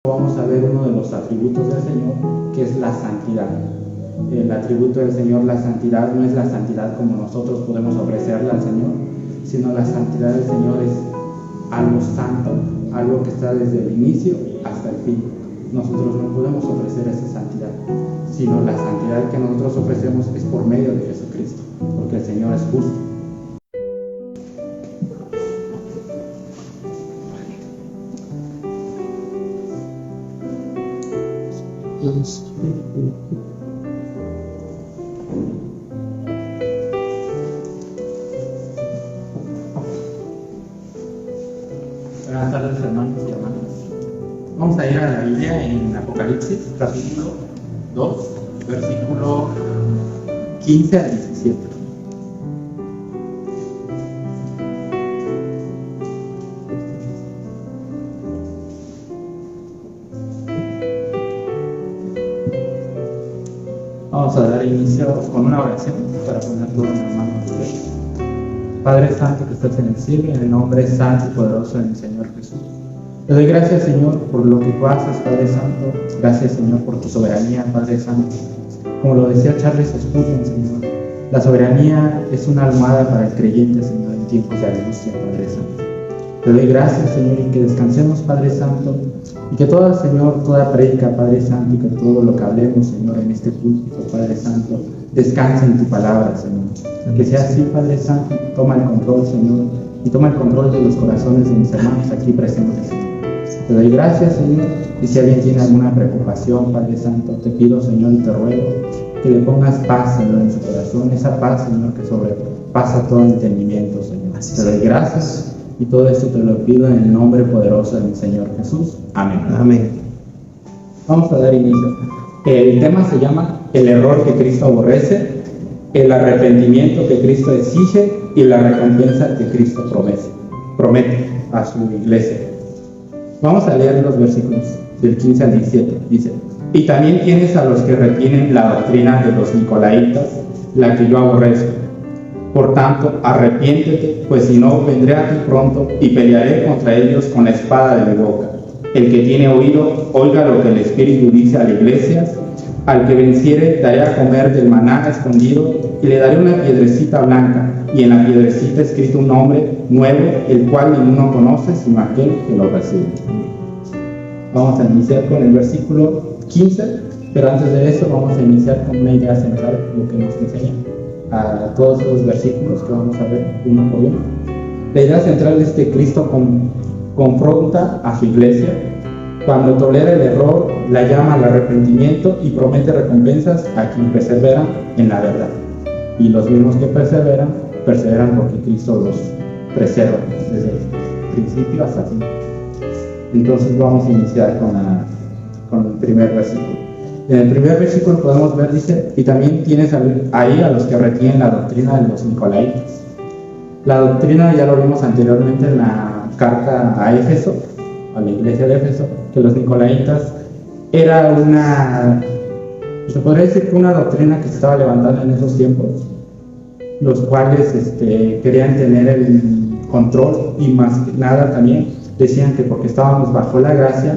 Vamos a ver uno de los atributos del Señor, que es la santidad. El atributo del Señor, la santidad, no es la santidad como nosotros podemos ofrecerla al Señor, sino la santidad del Señor es algo santo, algo que está desde el inicio hasta el fin. Nosotros no podemos ofrecer esa santidad, sino la santidad que nosotros ofrecemos es por medio de Jesucristo, porque el Señor es justo. Buenas tardes, hermanos y hermanas. Vamos a ir a la Biblia en Apocalipsis, capítulo 2, versículo 15 al 17. Vamos a dar inicio con una oración para poner todo en las manos de Dios. Padre Santo que estás en el cielo, en el nombre santo y poderoso del Señor Jesús. Te doy gracias, Señor, por lo que tú haces, Padre Santo. Gracias, Señor, por tu soberanía, Padre Santo. Como lo decía Charles Spurgeon, Señor, la soberanía es una almohada para el creyente, Señor, en tiempos de angustia, Padre Santo. Te doy gracias, Señor, y que descansemos, Padre Santo, y que toda, Señor, toda prédica, Padre Santo, y que todo lo que hablemos, Señor, en este púlpito, Padre Santo, descanse en tu palabra, Señor. Que sea así, Padre Santo, toma el control, Señor, y toma el control de los corazones de mis hermanos aquí presentes, Señor. Te doy gracias, Señor, y si alguien tiene alguna preocupación, Padre Santo, te pido, Señor, y te ruego que le pongas paz, Señor, en su corazón, esa paz, Señor, que sobrepasa todo entendimiento, Señor. Te doy gracias. Y todo esto te lo pido en el nombre poderoso del Señor Jesús. Amén. Amén. Vamos a dar inicio. El tema se llama el error que Cristo aborrece, el arrepentimiento que Cristo exige y la recompensa que Cristo promete a su iglesia. Vamos a leer los versículos del 15 al 17. Dice: y también tienes a los que retienen la doctrina de los nicolaitas, la que yo aborrezco. Por tanto, arrepiéntete, pues si no, vendré a ti pronto y pelearé contra ellos con la espada de mi boca. El que tiene oído, oiga lo que el Espíritu dice a las iglesias. Al que venciere, daré a comer del maná escondido, y le daré una piedrecita blanca, y en la piedrecita escrito un nombre nuevo, el cual ninguno conoce sino aquel que lo recibe. Vamos a iniciar con el versículo 15, pero antes de eso vamos a iniciar con una idea central, lo que nos enseña a todos los versículos que vamos a ver uno por uno. La idea central es que Cristo confronta a su iglesia cuando tolera el error, la llama al arrepentimiento y promete recompensas a quien persevera en la verdad. Y los mismos que perseveran porque Cristo los preserva desde el principio hasta el fin. Entonces vamos a iniciar con el primer versículo. En el primer versículo podemos ver, dice, y también tienes ahí a los que retienen la doctrina de los nicolaitas. La doctrina ya lo vimos anteriormente en la carta a Éfeso, a la iglesia de Éfeso, que los nicolaitas era se podría decir que una doctrina que se estaba levantando en esos tiempos, los cuales querían tener el control y más que nada también decían que porque estábamos bajo la gracia,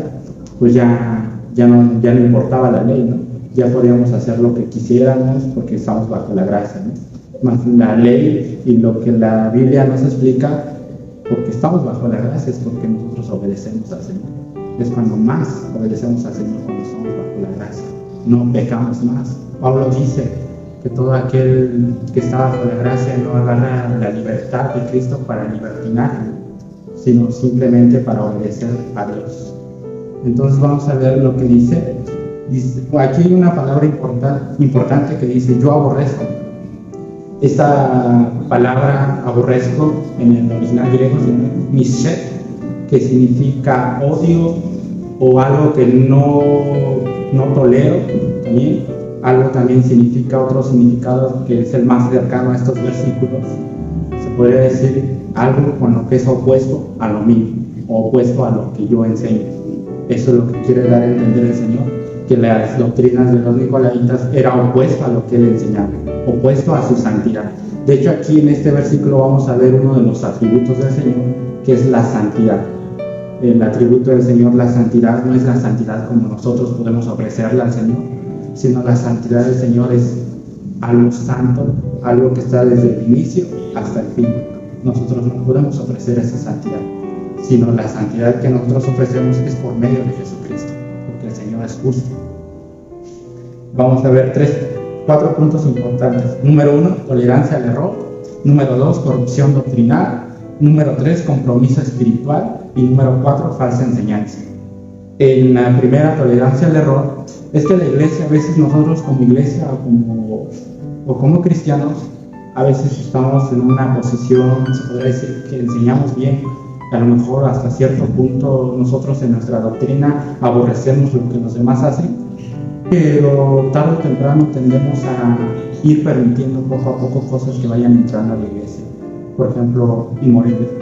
pues ya no importaba la ley, ¿no? Ya podíamos hacer lo que quisiéramos porque estamos bajo la gracia, ¿no? Más la ley y lo que la Biblia nos explica, porque estamos bajo la gracia, es porque nosotros obedecemos al Señor. Es cuando más obedecemos al Señor, cuando estamos bajo la gracia. No pecamos más. Pablo dice que todo aquel que está bajo la gracia no agarra la libertad de Cristo para libertinar, sino simplemente para obedecer a Dios. Entonces vamos a ver lo que dice. Aquí hay una palabra importante que dice: yo aborrezco. Esta palabra aborrezco en el original griego se llama mishet, que significa odio o algo que no tolero. También algo también significa otro significado que es el más cercano a estos versículos. Se podría decir algo con lo que es opuesto a lo mío, o opuesto a lo que yo enseño. Eso es lo que quiere dar a entender el Señor, que las doctrinas de los nicolaitas era opuesto a lo que él enseñaba, opuesto a su santidad. De hecho, aquí en este versículo vamos a ver uno de los atributos del Señor, que es la santidad. el atributo del Señor, la santidad, no es la santidad como nosotros podemos ofrecerla al Señor, sino la santidad del Señor es algo santo, algo que está desde el inicio hasta el fin. Nosotros no podemos ofrecer esa santidad, sino la santidad que nosotros ofrecemos es por medio de Jesucristo, porque el Señor es justo. Vamos a ver 4 puntos importantes. Número 1, tolerancia al error. Número 2, corrupción doctrinal. Número 3, compromiso espiritual. Y número 4, falsa enseñanza. En la primera, tolerancia al error, es que la iglesia, a veces nosotros como iglesia o como cristianos, a veces estamos en una posición, se podría decir, que enseñamos bien. A lo mejor hasta cierto punto nosotros en nuestra doctrina aborrecemos lo que los demás hacen, pero tarde o temprano tendemos a ir permitiendo poco a poco cosas que vayan entrando a la iglesia. Por ejemplo,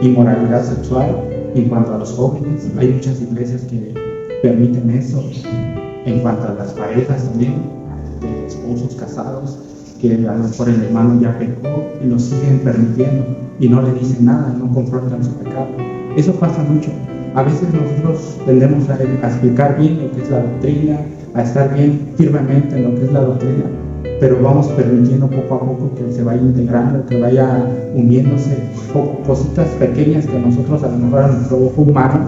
inmoralidad sexual en cuanto a los jóvenes. Hay muchas iglesias que permiten eso. En cuanto a las parejas también, de esposos casados, que a lo mejor el hermano ya pecó y lo siguen permitiendo y no le dicen nada, no confrontan su pecado. Eso pasa mucho. A veces nosotros tendemos a explicar bien lo que es la doctrina, a estar bien firmemente en lo que es la doctrina, pero vamos permitiendo poco a poco que se vaya integrando, que vaya uniéndose cositas pequeñas que nosotros a lo mejor a nuestro ojo humano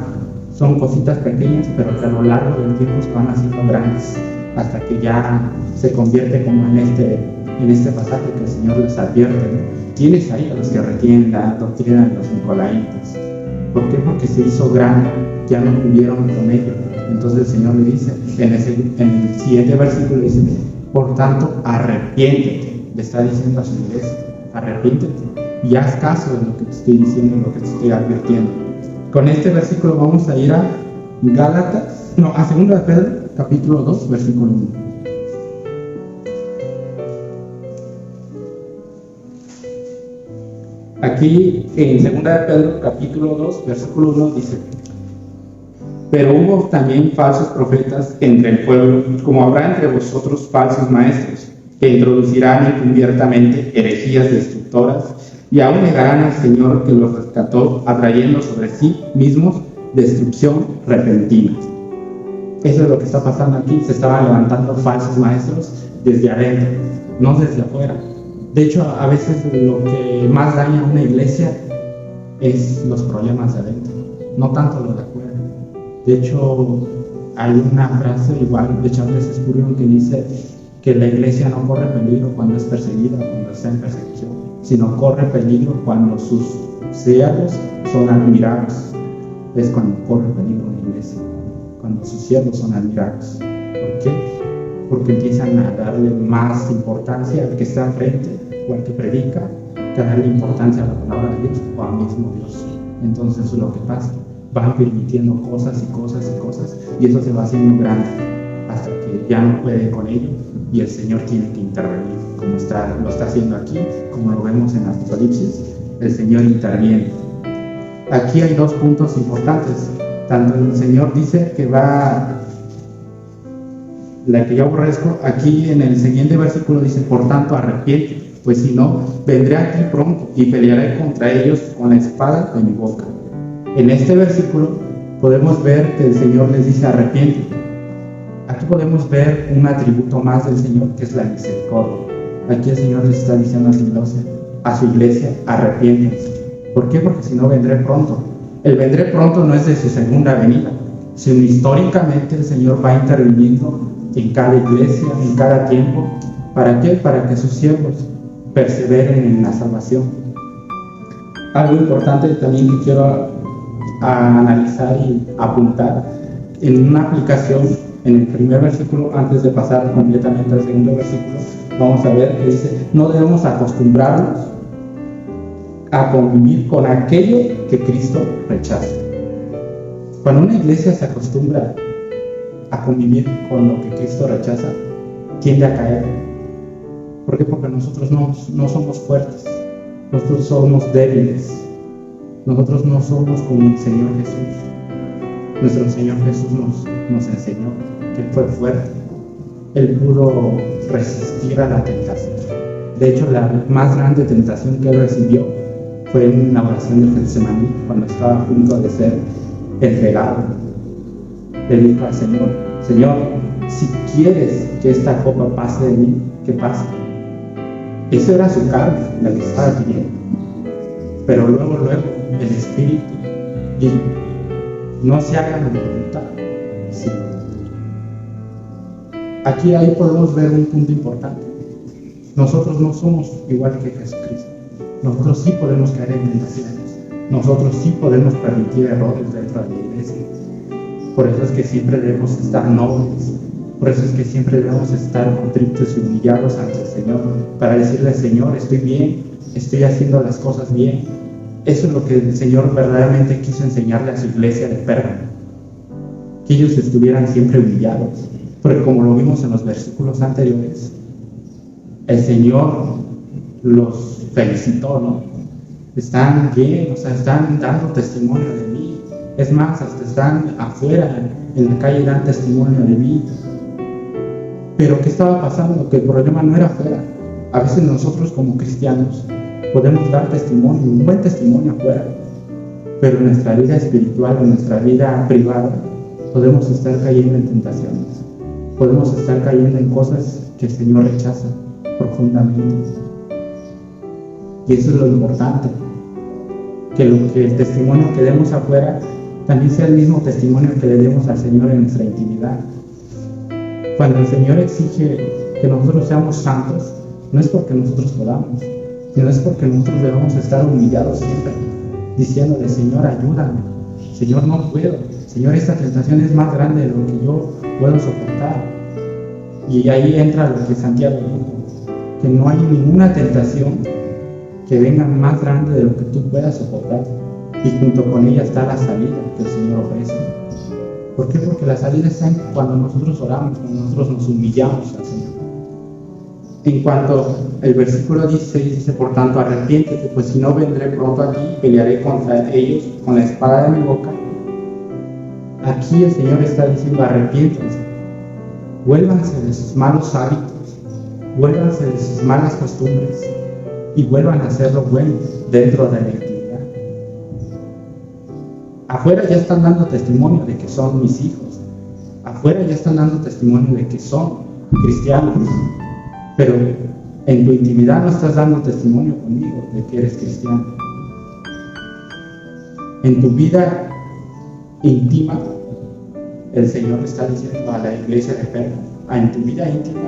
son cositas pequeñas, pero que a lo largo del tiempo se van haciendo grandes, hasta que ya se convierte como en este pasaje que el Señor les advierte, ¿no? Tienes ahí a los que retienen la doctrina de los nicolaitas. ¿Por qué? Porque se hizo grande, ya no pudieron con ello. Entonces el Señor le dice, en el siguiente versículo dice, por tanto, arrepiéntete. Le está diciendo a su iglesia, arrepiéntete y haz caso de lo que te estoy diciendo y lo que te estoy advirtiendo. Con este versículo vamos a ir a Gálatas, a 2 de Pedro, capítulo 2, versículo 1. Aquí en 2 de Pedro, capítulo 2, versículo 1 dice, pero hubo también falsos profetas entre el pueblo, como habrá entre vosotros falsos maestros, que introducirán encubiertamente herejías destructoras, y aún negarán al Señor que los rescató, atrayendo sobre sí mismos destrucción repentina. Eso es lo que está pasando aquí. Se estaban levantando falsos maestros desde adentro, no desde afuera. De hecho, a veces lo que más daña a una iglesia es los problemas de adentro, no tanto los de afuera. De hecho, hay una frase igual de Charles Spurgeon que dice que la iglesia no corre peligro cuando es perseguida, cuando está en persecución, sino corre peligro cuando sus siervos son admirados. Es cuando corre peligro una iglesia, cuando sus siervos son admirados. ¿Por qué? Porque empiezan a darle más importancia al que está enfrente o al que predica, que a darle importancia a la palabra de Dios o al mismo Dios. Entonces lo que pasa, van permitiendo cosas y cosas y cosas, y eso se va haciendo grande hasta que ya no puede con ello y el Señor tiene que intervenir, como lo está haciendo aquí, como lo vemos en Apocalipsis. El Señor interviene. Aquí hay 2 puntos importantes. Tanto el Señor dice que va, la que yo aborrezco, aquí en el siguiente versículo dice, por tanto arrepiéntete, pues si no, vendré a ti pronto y pelearé contra ellos con la espada de mi boca. En este versículo podemos ver que el Señor les dice arrepiéntete. Aquí podemos ver un atributo más del Señor, que es la misericordia. Aquí el Señor les está diciendo a su iglesia, arrepiéntense. ¿Por qué? Porque si no, vendré pronto. El vendré pronto no es de su segunda venida, sino históricamente el Señor va interviniendo en cada iglesia, en cada tiempo. ¿Para qué? Para que sus siervos perseveren en la salvación. Algo importante también que quiero analizar y apuntar en una aplicación, en el primer versículo, antes de pasar completamente al segundo versículo, vamos a ver que dice, no debemos acostumbrarnos a convivir con aquello que Cristo rechaza. Cuando una iglesia se acostumbra a convivir con lo que Cristo rechaza, tiende a caer. ¿Por qué? Porque nosotros no somos fuertes, nosotros somos débiles, nosotros no somos como el Señor Jesús. Nuestro Señor Jesús nos enseñó que Él fue fuerte, Él pudo resistir a la tentación. De hecho, la más grande tentación que Él recibió fue en la oración del Getsemaní, cuando estaba a punto de ser entregado. Le dijo al Señor: Señor, si quieres que esta copa pase de mí, que pase. Eso era su carne, la que estaba pidiendo. Pero luego el Espíritu dijo: no se haga mi voluntad, sí. Aquí ahí podemos ver un punto importante. Nosotros no somos igual que Jesucristo. Nosotros sí podemos caer en tentaciones. Nosotros sí podemos permitir errores dentro de la iglesia. Por eso es que siempre debemos estar nobles. Por eso es que siempre debemos estar contritos y humillados ante el Señor, para decirle: Señor, estoy bien, estoy haciendo las cosas bien. Eso es lo que el Señor verdaderamente quiso enseñarle a su iglesia de Pérgamo, que ellos estuvieran siempre humillados. Porque como lo vimos en los versículos anteriores, el Señor los felicitó, ¿no? Están bien, o sea, están dando testimonio de mí. Es más, hasta están afuera en la calle, dan testimonio de mí. Pero ¿qué estaba pasando? Que el problema no era afuera. A veces nosotros como cristianos podemos dar testimonio, un buen testimonio afuera, pero en nuestra vida espiritual, en nuestra vida privada, podemos estar cayendo en tentaciones. Podemos estar cayendo en cosas que el Señor rechaza profundamente. Y eso es lo importante, que el testimonio que demos afuera también sea el mismo testimonio que le demos al Señor en nuestra intimidad. Cuando el Señor exige que nosotros seamos santos, no es porque nosotros podamos, sino es porque nosotros debemos estar humillados siempre, diciéndole: Señor, ayúdame, Señor, no puedo, Señor, esta tentación es más grande de lo que yo puedo soportar. Y ahí entra lo que Santiago dijo, que no hay ninguna tentación que venga más grande de lo que tú puedas soportar, y junto con ella está la salida que el Señor ofrece. ¿Por qué? Porque la salida está cuando nosotros oramos, cuando nosotros nos humillamos al Señor. En cuanto el versículo 16 dice: por tanto, arrepiéntete, pues si no, vendré pronto a ti y pelearé contra ellos con la espada de mi boca. Aquí el Señor está diciendo: arrepiéntense, vuélvanse de sus malos hábitos, vuélvanse de sus malas costumbres y vuelvan a hacer lo bueno dentro de la intimidad. Afuera ya están dando testimonio de que son mis hijos, afuera ya están dando testimonio de que son cristianos, pero en tu intimidad no estás dando testimonio conmigo de que eres cristiano. En tu vida íntima, el Señor está diciendo a la iglesia de Pérgamo: en tu vida íntima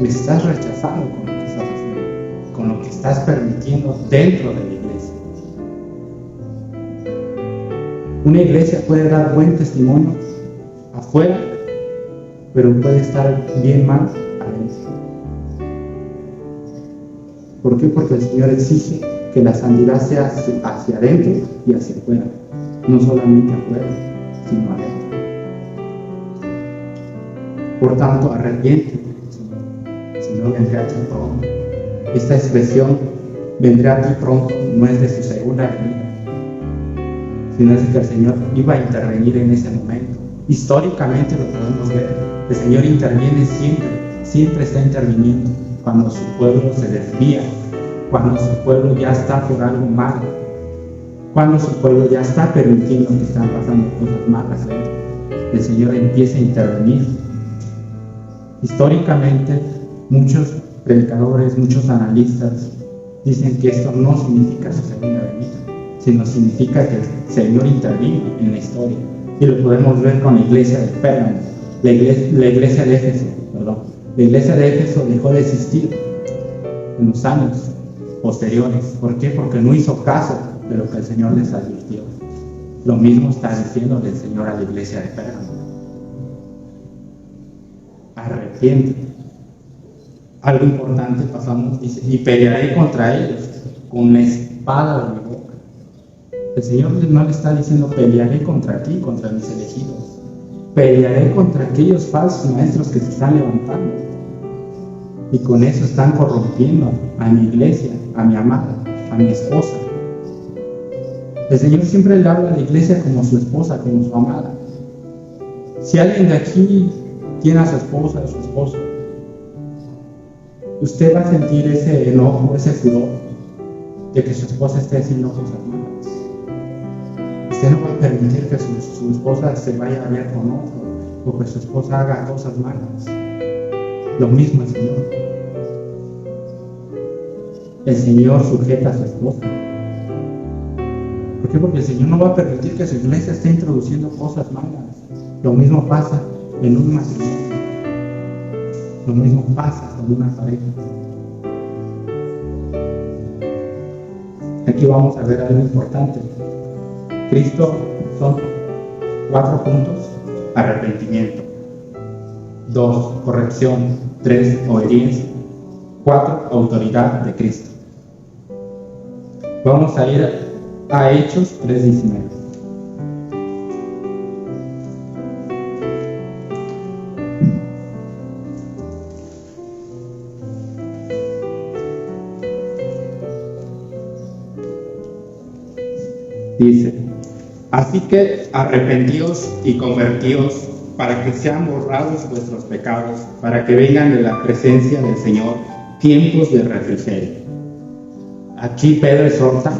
me estás rechazando con lo que estás haciendo, con lo que estás permitiendo dentro de la iglesia. Una iglesia puede dar buen testimonio afuera, pero puede estar bien mal adentro. ¿Por qué? Porque el Señor exige que la santidad sea hacia adentro y hacia afuera, no solamente afuera, sino adentro. Por tanto, arrepiéntete, Señor, si no, vendré a ti pronto. Esta expresión, vendré a ti pronto, no es de su segunda venida, sino es que el Señor iba a intervenir en ese momento. Históricamente lo podemos ver. El Señor interviene siempre está interviniendo cuando su pueblo se desvía, cuando su pueblo ya está por algo malo, cuando su pueblo ya está permitiendo que están pasando cosas malas. El Señor empieza a intervenir. Históricamente, muchos predicadores, muchos analistas dicen que esto no significa su segunda venida, sino significa que el Señor intervino en la historia. Y lo podemos ver con la iglesia de Pérgamo, la iglesia de Éfeso, perdón. La iglesia de Éfeso dejó de existir en los años posteriores. ¿Por qué? Porque no hizo caso de lo que el Señor les advirtió. Lo mismo está diciendo el Señor a la iglesia de Pérgamo: arrepiéntete. Algo importante pasamos, dice: y pelearé contra ellos con la espada de mi boca. El Señor no le está diciendo: pelearé contra ti, contra mis elegidos. Pelearé contra aquellos falsos maestros que se están levantando. Y con eso están corrompiendo a mi iglesia, a mi amada, a mi esposa. El Señor siempre le habla a la iglesia como su esposa, como su amada. Si alguien de aquí tiene a su esposa, a su esposo, usted va a sentir ese enojo, ese furor de que su esposa esté haciendo cosas malas. Usted no va a permitir que su esposa se vaya a ver con otro o que su esposa haga cosas malas. Lo mismo el Señor. El Señor sujeta a su esposa. ¿Por qué? Porque el Señor no va a permitir que su iglesia esté introduciendo cosas malas. Lo mismo pasa en un matrimonio. Lo mismo pasa con una pareja. Aquí vamos a ver algo importante. Cristo son 4 puntos: arrepentimiento, 2, corrección, 3, obediencia, 4, autoridad de Cristo. Vamos a ir a Hechos 3:19. Dice: así que arrepentíos y convertíos para que sean borrados vuestros pecados, para que vengan de la presencia del Señor tiempos de refrigerio. Aquí Pedro exhorta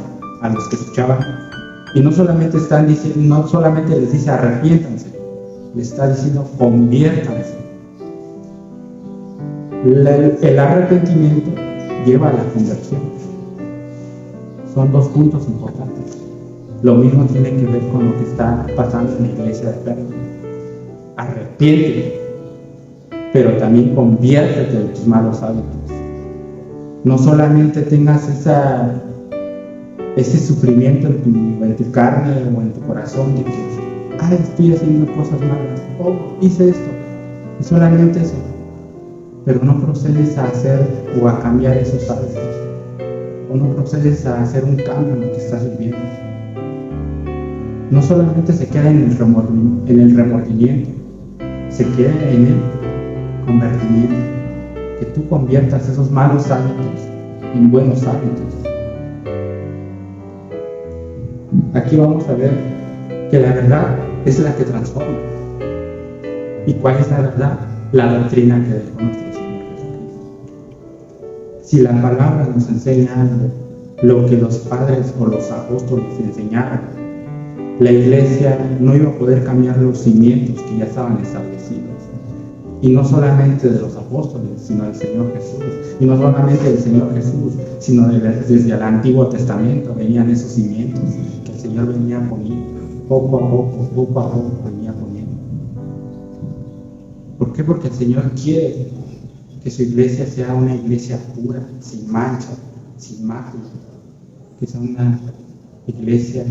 a los que escuchaban, y no solamente les dice arrepiéntanse, les está diciendo conviértanse. El arrepentimiento lleva a la conversión. Son 2 puntos importantes. Lo mismo tiene que ver con lo que está pasando en la iglesia de Pérgamo. Arrepiéntete, pero también conviértete de tus malos hábitos. No solamente tengas ese sufrimiento en tu carne o en tu corazón de que, estoy haciendo cosas malas, hice esto, y solamente eso, pero no procedes a hacer o a cambiar esos hábitos, o no procedes a hacer un cambio en lo que estás viviendo. No solamente se queda en el remordimiento, se queda en el convertimiento, que tú conviertas esos malos hábitos en buenos hábitos. Aquí vamos a ver que la verdad es la que transforma. ¿Y cuál es la verdad? La doctrina que dejó nuestro Señor Jesucristo. Si la palabra nos enseña algo, lo que los padres o los apóstoles enseñaron, la iglesia no iba a poder cambiar los cimientos que ya estaban establecidos. Y no solamente de los apóstoles, sino del Señor Jesús. Y no solamente del Señor Jesús, sino desde el Antiguo Testamento venían esos cimientos que el Señor venía poniendo. Poco a poco venía poniendo. ¿Por qué? Porque el Señor quiere que su iglesia sea una iglesia pura, sin mancha, sin magia. Que sea una iglesia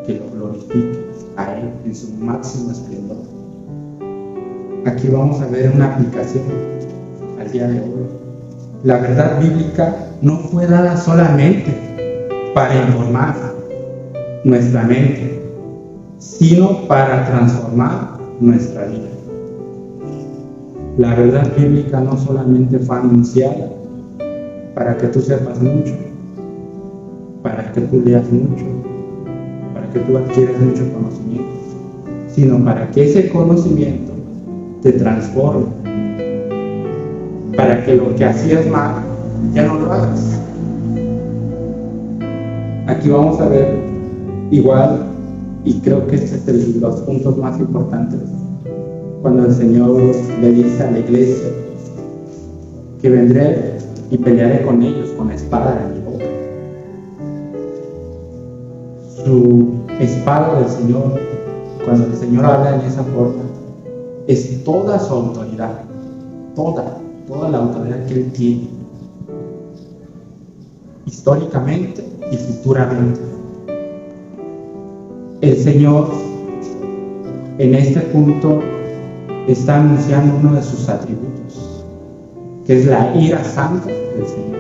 que lo glorifique a Él en su máximo esplendor. Aquí vamos a ver una aplicación al día de hoy. La verdad bíblica no fue dada solamente para informar nuestra mente, sino para transformar nuestra vida. La verdad bíblica no solamente fue anunciada para que tú sepas mucho, para que tú leas mucho, para que tú adquieras mucho conocimiento, sino para que ese conocimiento te transforme, para que lo que hacías mal ya no lo hagas. Aquí vamos a ver igual, y creo que este es de los puntos más importantes, cuando el Señor le dice a la iglesia que vendré y pelearé con ellos con la espada de mi boca. Su espada del Señor, cuando el Señor habla en esa forma, es toda su autoridad, toda la autoridad que Él tiene, históricamente y futuramente. El Señor en este punto está anunciando uno de sus atributos, que es la ira santa del Señor.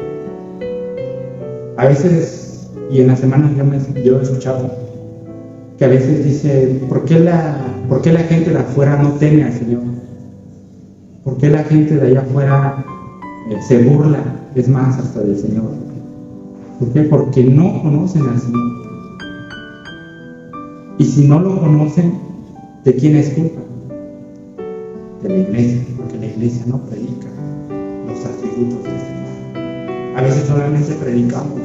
A veces, y en la semana yo he escuchado que a veces dice, ¿por qué la gente de afuera no teme al Señor? ¿Por qué la gente de allá afuera se burla, es más, hasta del Señor? ¿Por qué? Porque no conocen al Señor. Y si no lo conocen, ¿de quién es culpa? De la iglesia, porque la iglesia no predica los atributos del Señor. A veces solamente predicamos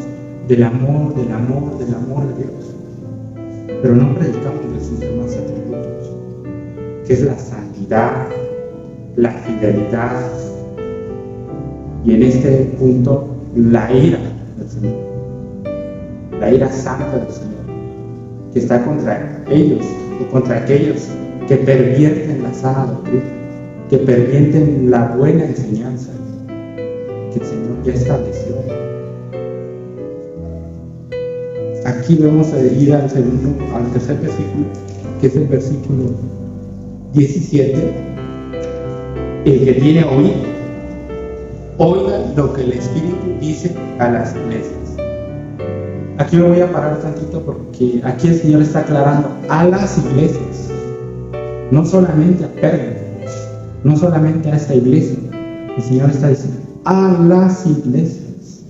del amor de Dios. pero no predicamos de sus demás atributos, que es la santidad, la fidelidad y en este punto la ira del Señor, la ira santa del Señor, que está contra ellos o contra aquellos que pervierten la sana doctrina, que pervierten la buena enseñanza que el Señor ya estableció. Aquí vamos a ir al tercer versículo, que es el versículo 17. El que tiene oído, oiga lo que el Espíritu dice a las iglesias. Aquí me voy a parar tantito porque aquí el Señor está aclarando a las iglesias, no solamente a Pérgamo, no solamente a esta iglesia. El Señor está diciendo a las iglesias,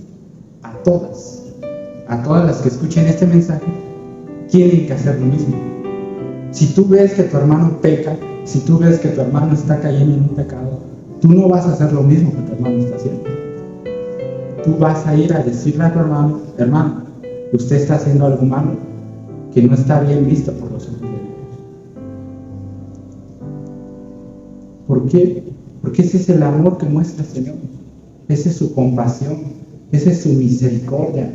a todas las que escuchen este mensaje, tienen que hacer lo mismo. Si tú ves que tu hermano peca, si tú ves que tu hermano está cayendo en un pecado, tú no vas a hacer lo mismo que tu hermano está haciendo. Tú vas a ir a decirle a tu hermano, hermano, usted está haciendo algo malo que no está bien visto por los ojos de Dios. ¿Por qué? Porque ese es el amor que muestra el Señor. Esa es su compasión, esa es su misericordia.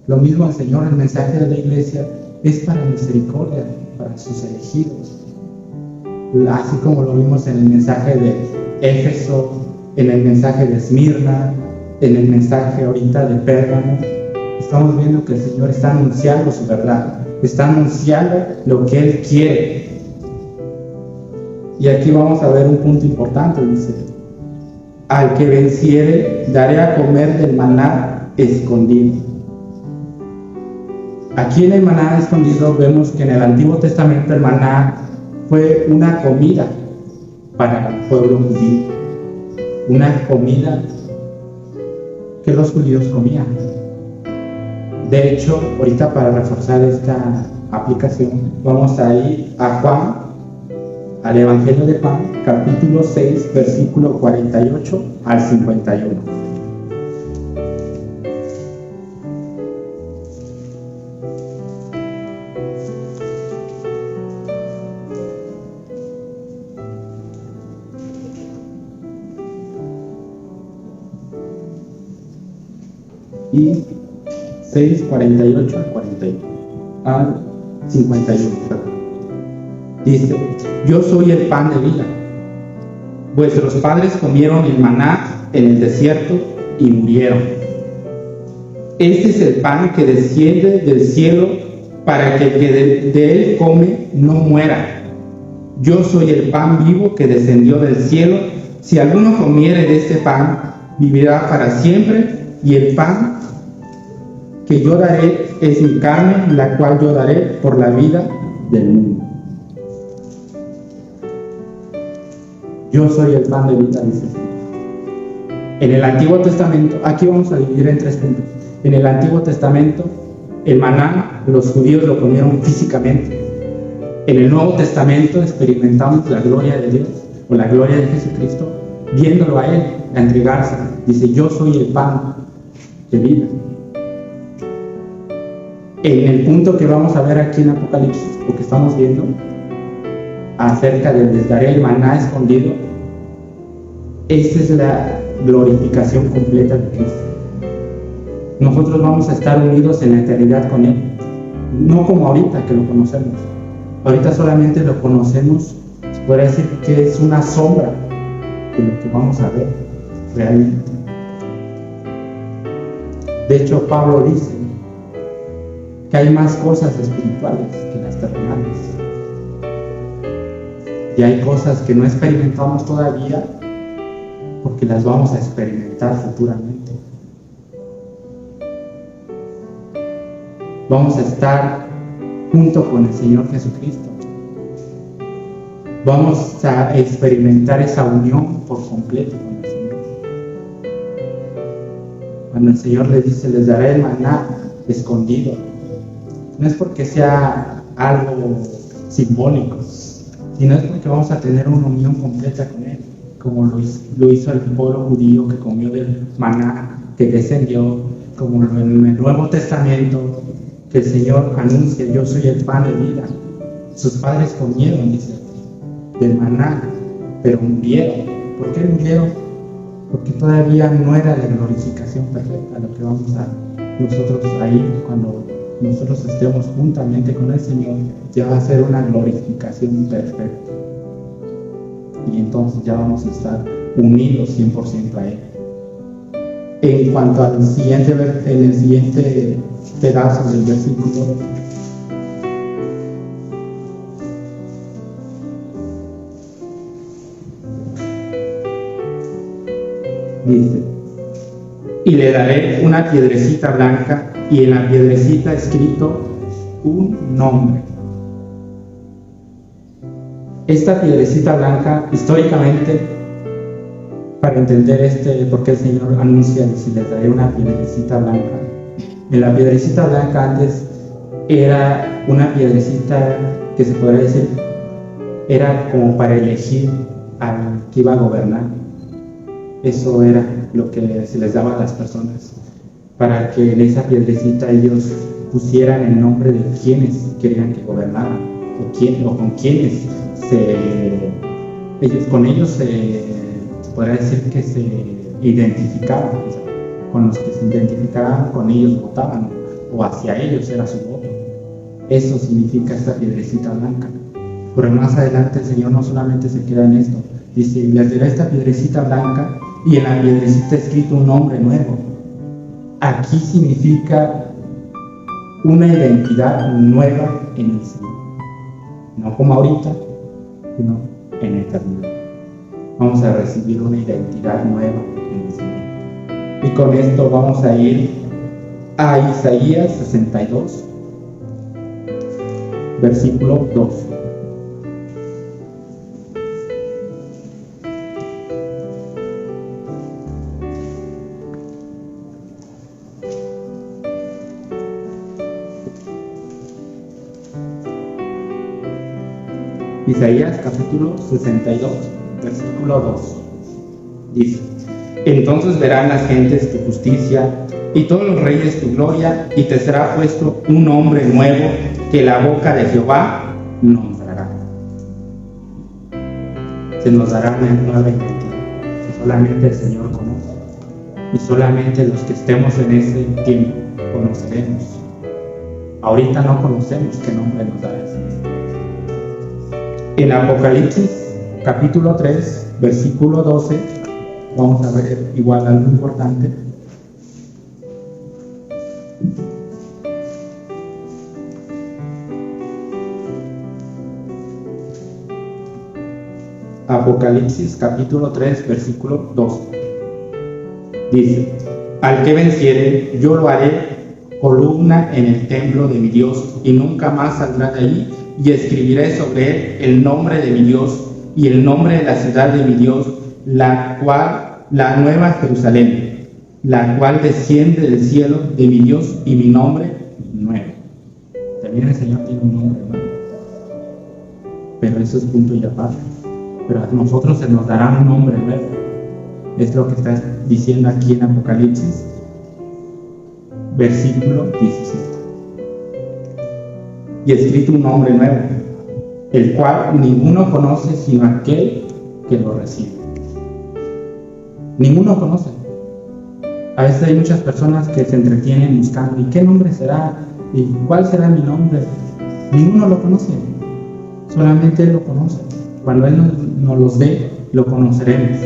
Lo mismo el Señor, el mensaje de la iglesia es para misericordia, para sus elegidos. Así como lo vimos en el mensaje de Éfeso, en el mensaje de Esmirna, en el mensaje ahorita de Pérgamo, estamos viendo que el Señor está anunciando su verdad, está anunciando lo que Él quiere. Y aquí vamos a ver un punto importante, dice: al que venciere, daré a comer del maná escondido. Aquí en el maná escondido vemos que en el Antiguo Testamento el maná fue una comida para el pueblo judío, una comida que los judíos comían. De hecho, ahorita para reforzar esta aplicación, vamos a ir a Juan, al Evangelio de Juan, capítulo 6, versículo 48 al 51. Y 6, 48 al 51. Dice: yo soy el pan de vida. Vuestros padres comieron el maná en el desierto y murieron. Este es el pan que desciende del cielo para que el que de él come no muera. Yo soy el pan vivo que descendió del cielo. Si alguno comiere de este pan, vivirá para siempre. Y el pan que yo daré es mi carne, la cual yo daré por la vida del mundo. Yo soy el pan de vida, dice. En el Antiguo Testamento, aquí vamos a dividir en 3 puntos. En el Antiguo Testamento, el maná, los judíos lo comieron físicamente. En el Nuevo Testamento experimentamos la gloria de Dios, o la gloria de Jesucristo, viéndolo a Él, a entregarse. Dice: yo soy el pan de vida. En el punto que vamos a ver aquí en Apocalipsis, o que estamos viendo, acerca del les daré el maná escondido, esta es la glorificación completa de Cristo. Nosotros vamos a estar unidos en la eternidad con Él, no como ahorita que lo conocemos. Ahorita solamente lo conocemos, se podría decir que es una sombra de lo que vamos a ver realmente. De hecho, Pablo dice que hay más cosas espirituales que las terrenales. Y hay cosas que no experimentamos todavía porque las vamos a experimentar futuramente. Vamos a estar junto con el Señor Jesucristo. Vamos a experimentar esa unión por completo con el Señor. Cuando el Señor les dice: les daré el maná escondido, no es porque sea algo simbólico, sino es porque vamos a tener una unión completa con Él, como lo hizo el pueblo judío que comió del maná que descendió, como en el Nuevo Testamento, que el Señor anuncia: yo soy el pan de vida. Sus padres comieron, dice, del maná, pero murieron. ¿Por qué murieron? Porque todavía no era la glorificación perfecta. Lo que vamos a nosotros ahí, cuando nosotros estemos juntamente con el Señor, ya va a ser una glorificación perfecta. Y entonces ya vamos a estar unidos 100% a Él. En cuanto al siguiente, en el siguiente pedazo del versículo, dice: y le daré una piedrecita blanca, y en la piedrecita escrito un nombre. Esta piedrecita blanca, históricamente, para entender por qué el Señor anuncia: si le daré una piedrecita blanca. En la piedrecita blanca antes era una piedrecita que se podría decir era como para elegir al que iba a gobernar. Eso era lo que se les daba a las personas, para que en esa piedrecita ellos pusieran el nombre de quienes querían que gobernaran, o con quienes con ellos se podría decir que se identificaban. O sea, con los que se identificaban, con ellos votaban, o hacia ellos era su voto. Eso significa esta piedrecita blanca. Pero más adelante el Señor no solamente se queda en esto, dice: les daré esta piedrecita blanca, y en la piedrecita escrito un nombre nuevo. Aquí significa una identidad nueva en el Señor, no como ahorita, sino en la eternidad. Vamos a recibir una identidad nueva en el Señor. Y con esto vamos a ir a Isaías 62, versículo 2. Isaías capítulo 62, versículo 2. Dice: entonces verán las gentes tu justicia, y todos los reyes tu gloria, y te será puesto un nombre nuevo que la boca de Jehová nombrará. Se nos dará una nueva identidad que solamente el Señor conoce, y solamente los que estemos en ese tiempo conoceremos. Ahorita no conocemos qué nombre nos dará el Señor. En Apocalipsis capítulo 3, versículo 12, vamos a ver igual algo importante. Apocalipsis capítulo 3, versículo 12. Dice: al que venciere, yo lo haré columna en el templo de mi Dios, y nunca más saldrá de ahí, y escribiré sobre él el nombre de mi Dios y el nombre de la ciudad de mi Dios, la nueva Jerusalén, la cual desciende del cielo de mi Dios, y mi nombre nuevo. También el Señor tiene un nombre nuevo, pero eso es punto y aparte. Pero a nosotros se nos dará un nombre nuevo. Es lo que está diciendo aquí en Apocalipsis, versículo 17. Y escrito un nombre nuevo, el cual ninguno conoce sino aquel que lo recibe. Ninguno conoce. A veces hay muchas personas que se entretienen buscando: ¿y qué nombre será? ¿Y cuál será mi nombre? Ninguno lo conoce, solamente Él lo conoce. Cuando Él nos los dé, lo conoceremos.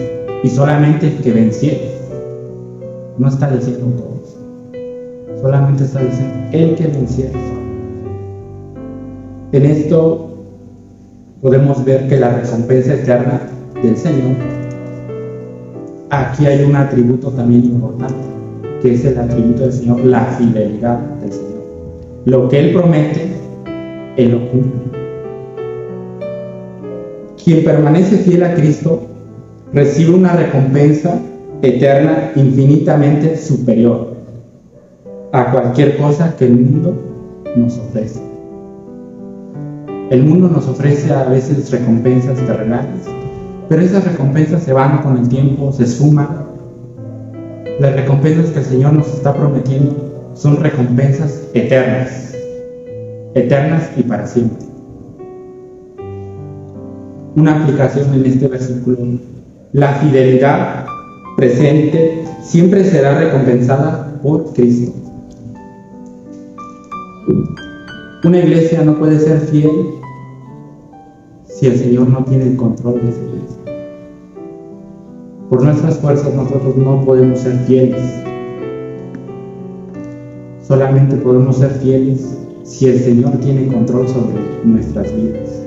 Y solamente el que venciere. No está diciendo todos, solamente está diciendo el que venciere. En esto podemos ver que la recompensa eterna del Señor, aquí hay un atributo también importante, que es el atributo del Señor, la fidelidad del Señor. Lo que Él promete, Él lo cumple. Quien permanece fiel a Cristo recibe una recompensa eterna infinitamente superior a cualquier cosa que el mundo nos ofrece. El mundo nos ofrece a veces recompensas terrenales, pero esas recompensas se van con el tiempo, se suman. Las recompensas que el Señor nos está prometiendo son recompensas eternas. eternas y para siempre. Una aplicación en este versículo: la fidelidad presente siempre será recompensada por Cristo. Una iglesia no puede ser fiel si el Señor no tiene el control de esa iglesia. Por nuestras fuerzas nosotros no podemos ser fieles. Solamente podemos ser fieles si el Señor tiene control sobre nuestras vidas,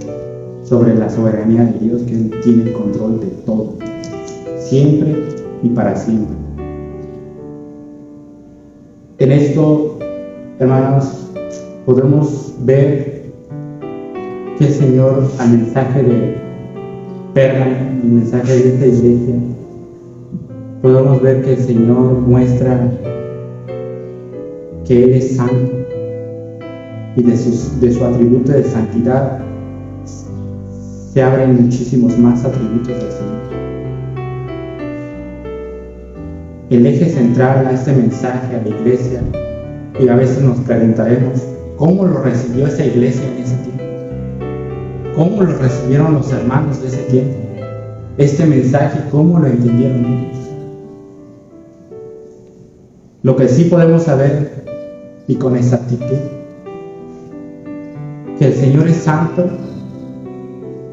sobre la soberanía de Dios, que Él tiene el control de todo, siempre y para siempre. En esto, hermanos, podemos ver que el Señor, al mensaje de Pérgamo, el mensaje de esta iglesia, podemos ver que el Señor muestra que Él es santo, y de su atributo de santidad se abren muchísimos más atributos del Señor. El eje central a este mensaje a la iglesia, y a veces nos preguntaremos, ¿cómo lo recibió esa iglesia en ese tiempo? ¿Cómo lo recibieron los hermanos de ese tiempo? Este mensaje, ¿cómo lo entendieron ellos? Lo que sí podemos saber, y con exactitud, que el Señor es santo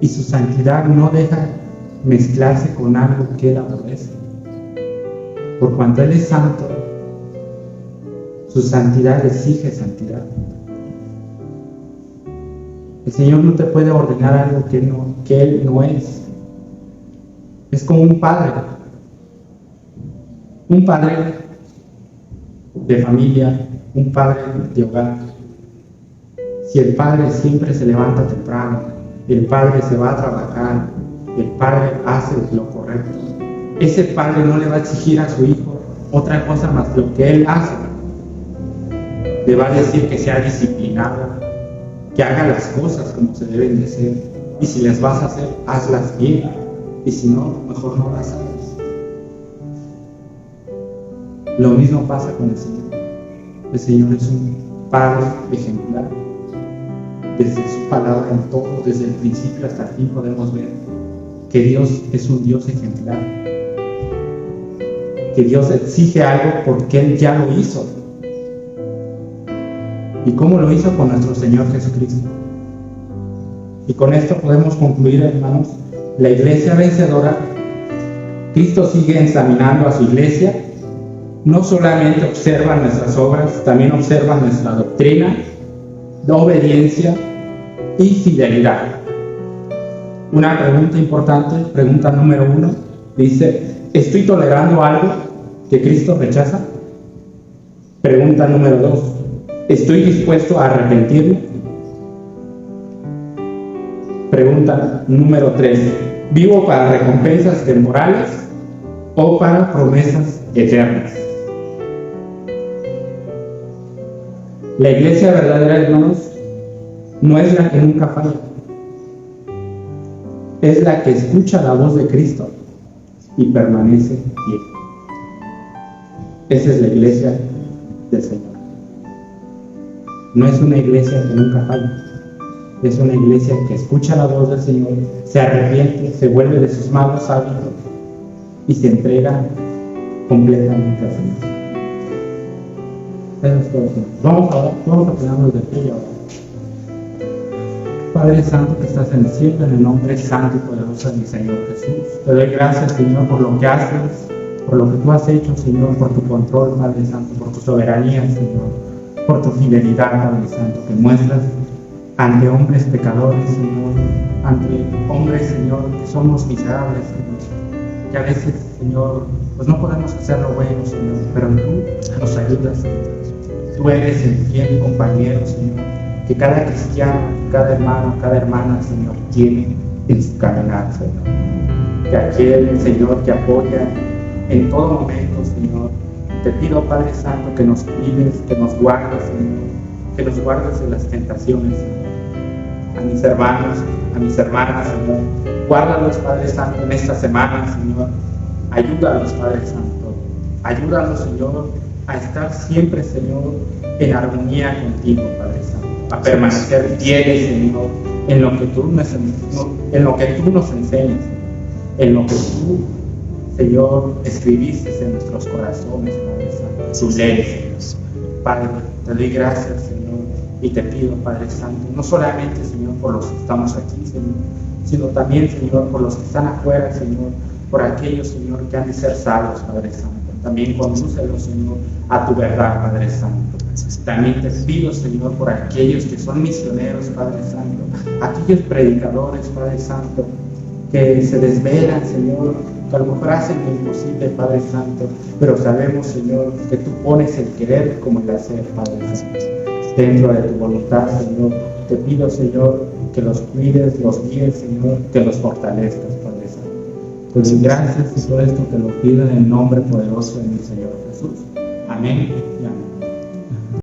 y su santidad no deja mezclarse con algo que Él aborrece. Por cuanto Él es santo, su santidad exige santidad. El Señor no te puede ordenar algo que Él no es. Es como un padre de familia, un padre de hogar. Si el padre siempre se levanta temprano, el padre se va a trabajar, el padre hace lo correcto, ese padre no le va a exigir a su hijo otra cosa más que lo que él hace. Le va a decir que sea disciplinado, que haga las cosas como se deben de hacer, y si las vas a hacer, hazlas bien, y si no, mejor no las hagas. Lo mismo pasa con el Señor. El Señor es un Padre ejemplar. Desde su palabra en todo, desde el principio hasta el fin, podemos ver que Dios es un Dios ejemplar, que Dios exige algo porque Él ya lo hizo. ¿Y cómo lo hizo? Con nuestro Señor Jesucristo. Y con esto podemos concluir, hermanos, la iglesia vencedora. Cristo sigue examinando a su iglesia. No solamente observa nuestras obras, también observa nuestra doctrina, de obediencia y fidelidad. Una pregunta importante, pregunta número 1, dice: ¿estoy tolerando algo que Cristo rechaza? Pregunta número 2, ¿estoy dispuesto a arrepentirme? Pregunta número 3, ¿vivo para recompensas temporales o para promesas eternas? La iglesia verdadera, hermanos, no es la que nunca falla, es la que escucha la voz de Cristo y permanece fiel. Esa es la iglesia del Señor. No es una iglesia que nunca falla, es una iglesia que escucha la voz del Señor, se arrepiente, se vuelve de sus malos hábitos y se entrega completamente al Señor. Eso es todo. Vamos a ponernos de pie ahora. Padre Santo que estás en el cielo, en el nombre santo y poderoso de mi Señor Jesús, te doy gracias, Señor, por lo que haces, por lo que tú has hecho, Señor, por tu control, Padre Santo, por tu soberanía, Señor, por tu fidelidad, Padre Santo, que muestras ante hombres pecadores, Señor, ante hombres, Señor, que somos miserables, Señor, que a veces, Señor, pues no podemos hacer lo bueno, Señor, pero tú nos ayudas, Señor. Tú eres el fiel compañero, Señor, que cada cristiano, cada hermano, cada hermana, Señor, tiene en su caminar, Señor. Que aquel, Señor, que apoya en todo momento, Señor. Te pido, Padre Santo, que nos cuides, que nos guardes, Señor, que nos guardes de las tentaciones, Señor. A mis hermanos, a mis hermanas, Señor. Guárdalos, Padre Santo, en esta semana, Señor. Ayúdalos, Padre Santo. Ayúdalos, Señor, a estar siempre, Señor, en armonía contigo, Padre Santo. a permanecer fieles, Señor, en lo que tú nos enseñas, en lo que tú, Señor, escribiste en nuestros corazones, Padre Santo, tu ley. Padre, te doy gracias, Señor, y te pido, Padre Santo, no solamente, Señor, por los que estamos aquí, Señor, sino también, Señor, por los que están afuera, Señor, por aquellos, Señor, que han de ser salvos, Padre Santo. También condúcelos, Señor, a tu verdad, Padre Santo. También te pido, Señor, por aquellos que son misioneros, Padre Santo, aquellos predicadores, Padre Santo, que se desvelan, Señor, que a lo mejor hacen lo imposible, Padre Santo, pero sabemos, Señor, que tú pones el querer como el hacer, Padre Santo. Dentro de tu voluntad, Señor, te pido, Señor, que los cuides, los guíes, Señor, que los fortalezcas, Padre Santo. Te doy gracias y todo esto te lo pido en el nombre poderoso de mi Señor Jesús. Amén y amén.